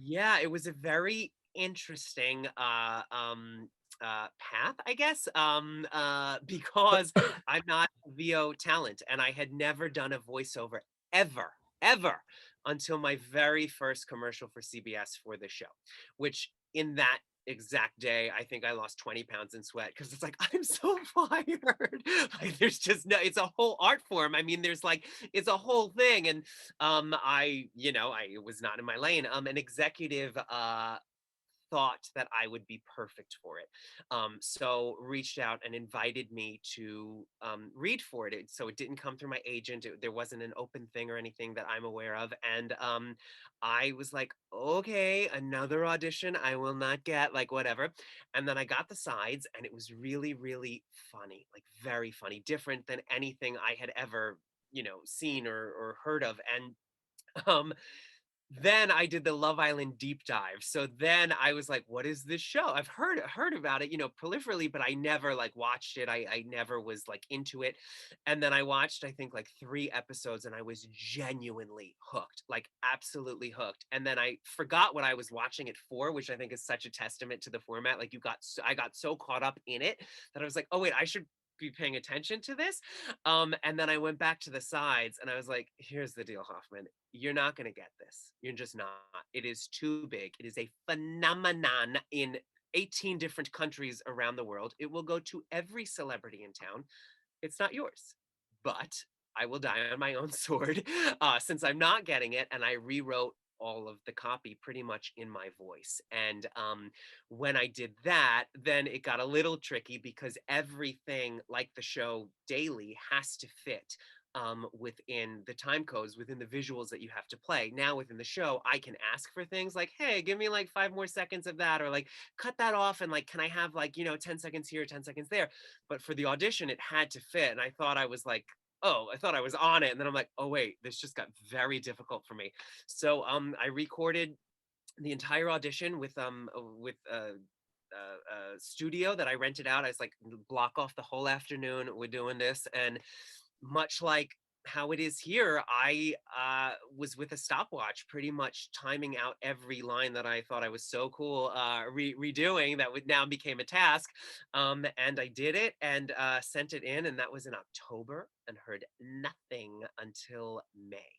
Yeah, it was a very interesting path, I guess. Because I'm not a VO talent and I had never done a voiceover ever, ever until my very first commercial for CBS for the show, which in that exact day, I think I lost 20 pounds in sweat because it's like, I'm so fired. Like, there's just no, it's a whole art form. I mean, there's like, it's a whole thing. And I was not in my lane. An executive thought that I would be perfect for it. So reached out and invited me to read for it. So it didn't come through my agent. There wasn't an open thing or anything that I'm aware of. And I was like, okay, another audition. I will not get, like, whatever. And then I got the sides, and it was really, really funny, like very funny, different than anything I had ever, seen or heard of. And um then I did the Love Island deep dive. So then I was like, what is this show? I've heard about it, proliferally, but I never like watched it. I never was like into it. And then I watched, I think, like 3 episodes, and I was genuinely hooked, like absolutely hooked. And then I forgot what I was watching it for, which I think is such a testament to the format. Like, I got so caught up in it that I was like, oh wait, I should be paying attention to this. And then I went back to the sides and I was like, here's the deal, Hoffman. You're not going to get this. You're just not. It is too big. It is a phenomenon in 18 different countries around the world. It will go to every celebrity in town. It's not yours. But I will die on my own sword since I'm not getting it. And I rewrote all of the copy pretty much in my voice. And when I did that, then it got a little tricky because everything, like the show daily, has to fit within the time codes, within the visuals that you have to play. Now within the show, I can ask for things like, hey, give me like 5 more seconds of that, or like cut that off, and like, can I have like, 10 seconds here, 10 seconds there? But for the audition, it had to fit. And I thought I was like, oh, I thought I was on it. And then I'm like, oh wait, this just got very difficult for me. So I recorded the entire audition with a studio that I rented out. I was like, block off the whole afternoon. We're doing this. And much like how it is here, I was with a stopwatch, pretty much timing out every line that I thought I was so cool redoing that would now became a task. And I did it and sent it in, and that was in October, and heard nothing until May.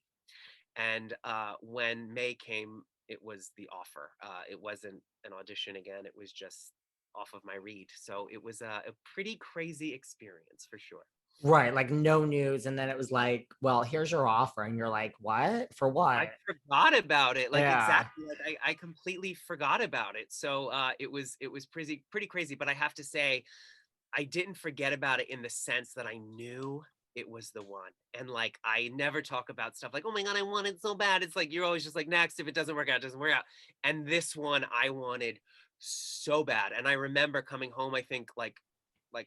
And when May came, it was the offer. It wasn't an audition again. It was just off of my read. So it was a pretty crazy experience for sure. Right, like no news, and then it was like, well, here's your offer, and you're like, what? For I what? forgot about it, like, Yeah. exactly, like, I completely forgot about it, so, it was pretty crazy, but I have to say, I didn't forget about it in the sense that I knew it was the one, and, like, I never talk about stuff like, "Oh my god, I want it so bad," it's like, you're always just like, "Next, if it doesn't work out, it doesn't work out," and this one I wanted so bad, and I remember coming home, I think, like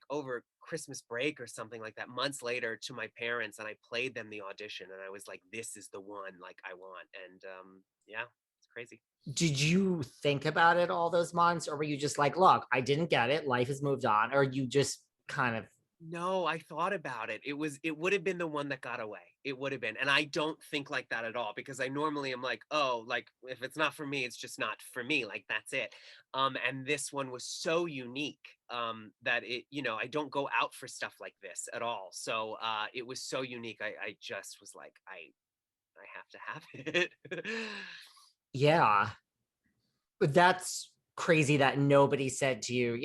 over Christmas break or something like that, months later, to my parents, and I played them the audition, and I was like, "This is the one, like, I want," and, yeah, it's crazy. Did you think about it all those months, or were you just like, look, I didn't get it, life has moved on, or you just kind of No, I thought about it. It would have been the one that got away. It would have been. And I don't think like that at all because I normally am like, oh, like if it's not for me, it's just not for me. Like that's it. And this one was so unique that I don't go out for stuff like this at all. So it was so unique. I just was like, I have to have it. yeah. But that's crazy that nobody said to you,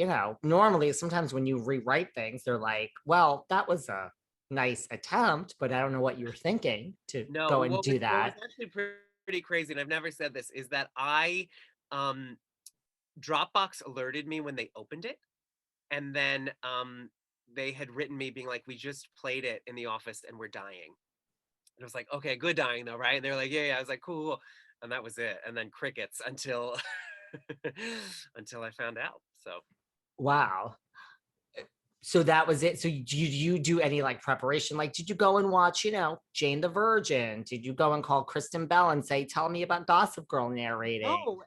normally sometimes when you rewrite things, they're like, well, that was a nice attempt, but I don't know what you were thinking to No, go and do what was that. actually pretty crazy, and I've never said this, is that um Dropbox alerted me when they opened it, and then they had written me being like, "We just played it in the office and we're dying." And I was like, "Okay, good dying though, right?" And they're like, "Yeah, yeah." I was like, "Cool, cool." And that was it. And then crickets until until I found out. So Wow. So that was it. So did you do any like preparation? Like, did you go and watch, Jane the Virgin? Did you go and call Kristen Bell and say, tell me about Gossip Girl no, narrating?